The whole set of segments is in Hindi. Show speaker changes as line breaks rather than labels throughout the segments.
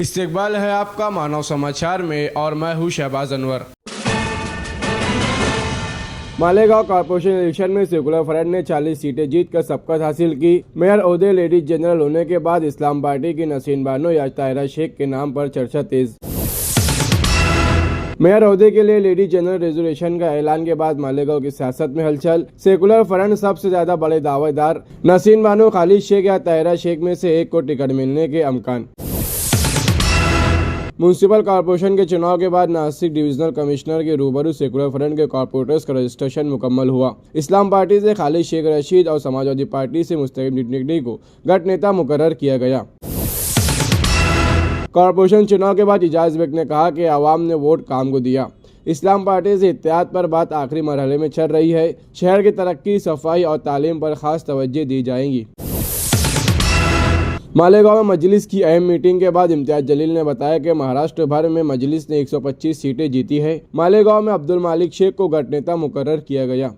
इस्तेकबाल है आपका मानव समाचार में और मैं हूँ शहबाज अनवर। मालेगांव कॉर्पोरेशन इलेक्शन में सेकुलर फ्रंट ने 40 सीटें जीतकर सबकत हासिल की। मेयर ओहदे लेडीज जनरल होने के बाद इस्लाम पार्टी की नसीन बानो या ताहिरा शेख के नाम पर चर्चा तेज। मेयर ओहदे के लिए लेडीज जनरल रिजर्वेशन का ऐलान के बाद मालेगांव की सियासत में हलचल। सेकुलर फ्रंट सबसे ज्यादा बड़े दावेदार नसीन बानो, खालिद शेख या ताहिरा शेख में से एक को टिकट मिलने के अमकान। म्युनिसिपल कॉर्पोरेशन के चुनाव के बाद नासिक डिविजनल कमिश्नर के रूबरू सेकुलर फ्रंट के कॉर्पोरेटर्स का रजिस्ट्रेशन मुकम्मल हुआ। इस्लाम पार्टी से खालिद शेख रशीद और समाजवादी पार्टी से मुस्तकीम निकडी को गठ नेता मुकर्रर किया गया। कॉर्पोरेशन चुनाव के बाद इजाज बेग ने कहा कि आवाम ने वोट काम को दिया। इस्लाम पार्टी से इत्तेहाद पर बात आखिरी मरहले में चल रही है। शहर की तरक्की, सफाई और तालीम पर खास तवज्जो दी जाएगी। मालेगांव में मजलिस की अहम मीटिंग के बाद इम्तियाज जलील ने बताया कि महाराष्ट्र भर में मजलिस ने 125 सीटें जीती है। मालेगांव में अब्दुल मालिक शेख को गठ नेता मुकर्रर किया गया।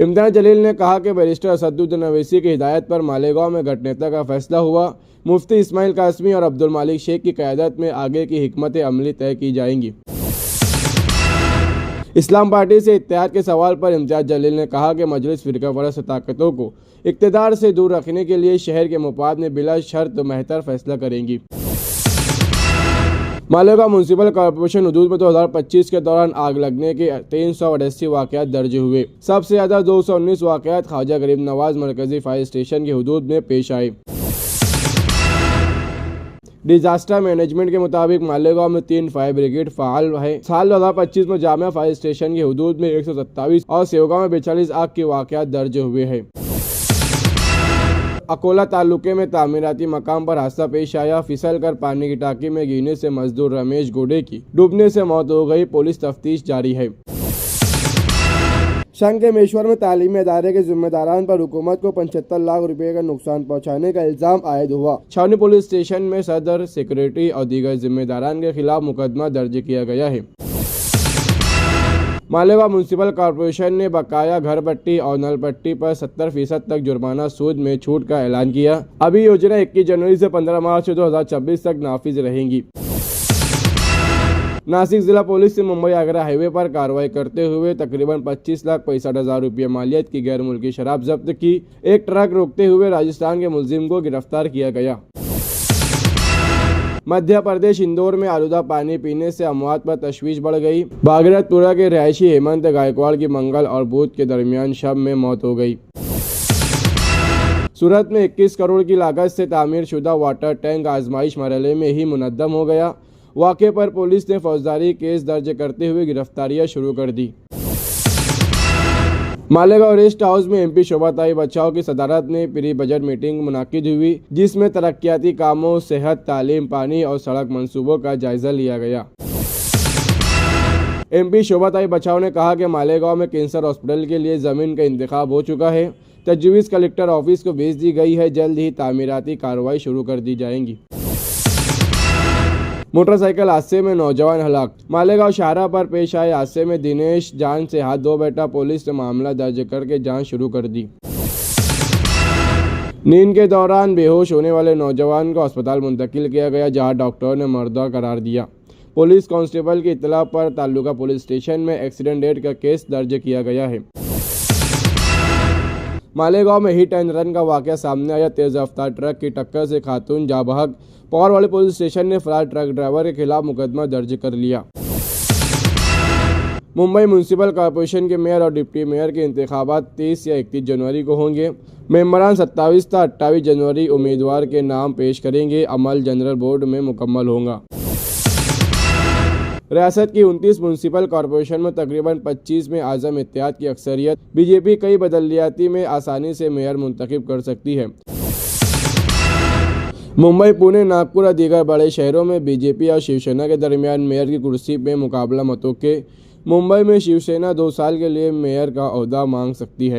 इम्तियाज जलील ने कहा कि बैरिस्टर असदुद्दीन अवैसी की हिदायत पर मालेगांव में गठ नेता का फैसला हुआ। मुफ्ती इस्माइल कासमी और अब्दुल मालिक शेख की क़यादत में आगे की हिकमत अमली तय की जाएंगी। इस्लाम पार्टी से इत्तेहाद के सवाल पर इम्तियाज जलील ने कहा कि मजलिस फिरका परस्त ताकतों को इक़्तिदार से दूर रखने के लिए शहर के मुफाद में बिला शर्त बेहतर फैसला करेंगी। मालेगांव म्युनिसिपल कॉर्पोरेशन हदूद में 2025 के दौरान आग लगने के 388 वाक़यात दर्ज हुए। सबसे ज़्यादा 219 वाक़यात ख्वाजा गरीब नवाज मरकजी फायर स्टेशन के हदूद में पेश आए। डिजास्टर मैनेजमेंट के मुताबिक मालेगांव में 3 फायर ब्रिगेड फ़ाल है। साल 2025 में जामिया फायर स्टेशन की हदूद में 127 और सेवगांव में 42 आग के वाक़यात दर्ज हुए हैं। अकोला तालुके में तामीराती मकाम पर हादसा पेश आया। फिसल कर पानी की टांकी में गिरने से मजदूर रमेश गोडे की डूबने से मौत हो गई। पुलिस तफ्तीश जारी है। शंखेमेश्वर में तालीमी इदारे के जिम्मेदारान पर हुकूमत को 75 लाख रुपए का नुकसान पहुंचाने का इल्जाम आयद हुआ। छावनी पुलिस स्टेशन में सदर, सेक्रेटरी और दीगर जिम्मेदारान के खिलाफ मुकदमा दर्ज किया गया है। मालेगांव म्युनिसिपल कॉर्पोरेशन ने बकाया घर पट्टी और नल पट्टी पर 70% तक जुर्माना सूद में छूट का ऐलान किया। अभी योजना 21 जनवरी से 15 मार्च 2026 तक नाफिज रहेंगी। नासिक जिला पुलिस ने मुंबई आगरा हाईवे पर कार्रवाई करते हुए तकरीबन 25,65,000 रुपये मालियत की गैर मुल्की शराब जब्त की। एक ट्रक रोकते हुए राजस्थान के मुलजिम को गिरफ्तार किया गया। मध्य प्रदेश इंदौर में आलूदा पानी पीने से अमवात पर तशवीश बढ़ गई। भागीरथपुरा के रहायशी हेमंत गायकवाड़ की मंगल और बुध के दरमियान शब में मौत हो गई। सूरत में 21 करोड़ की लागत से तामीर शुदा वाटर टैंक आजमाइश मरहले में ही मुनद्दम हो गया। वाक़े पर पुलिस ने फौजदारी केस दर्ज करते हुए गिरफ्तारियां शुरू कर दी। मालेगांव रेस्ट हाउस में एमपी शोभाताई बचाव की सदारत में प्री बजट मीटिंग मुनाकिद हुई, जिसमें तरक्याती कामों, सेहत, तालीम, पानी और सड़क मंसूबों का जायजा लिया गया। एमपी शोभाताई बचाव ने कहा कि मालेगांव में कैंसर हॉस्पिटल के लिए जमीन का इंतखाब हो चुका है। तजवीज़ कलेक्टर ऑफिस को भेज दी गई है। जल्द ही तामीराती कार्रवाई शुरू कर दी जाएंगी। मोटरसाइकिल हादसे में नौजवान हलाक। मालेगांव शाहरा पर पेश आए हादसे में दिनेश जान से हाथ धो बैठा। पुलिस ने मामला दर्ज करके जांच शुरू कर दी। नींद के दौरान बेहोश होने वाले नौजवान को अस्पताल मुंतकिल किया गया, जहां डॉक्टर ने मर्दा करार दिया। पुलिस कांस्टेबल की इत्तला पर तालुका पुलिस स्टेशन में एक्सीडेंट डेट का केस दर्ज किया गया है। मालेगांव में हिट एंड रन का वाकया सामने आया। तेज रफ्तार ट्रक की टक्कर से खातून जाँ बहक। पौर वाले पुलिस स्टेशन ने फरार ट्रक ड्राइवर के खिलाफ मुकदमा दर्ज कर लिया। मुंबई म्युनिसिपल कॉर्पोरेशन के मेयर और डिप्टी मेयर के इंतखाबात 30 या 31 जनवरी को होंगे। मेंबरान 27 या 28 जनवरी उम्मीदवार के नाम पेश करेंगे। अमल जनरल बोर्ड में मुकम्मल होगा। रियासत की 29 म्युनिसिपल कॉर्पोरेशन में तकरीबन 25 में आज़म इत्तेहाद की अक्सरियत। बीजेपी कई बदलियाती में आसानी से मेयर मुंतखब कर सकती है। मुंबई, पुणे, नागपुर और दीगर बड़े शहरों में बीजेपी और शिवसेना के दरमियान मेयर की कुर्सी में मुकाबला मतों के। मुंबई में शिवसेना 2 साल के लिए मेयर का ओहदा मांग सकती है।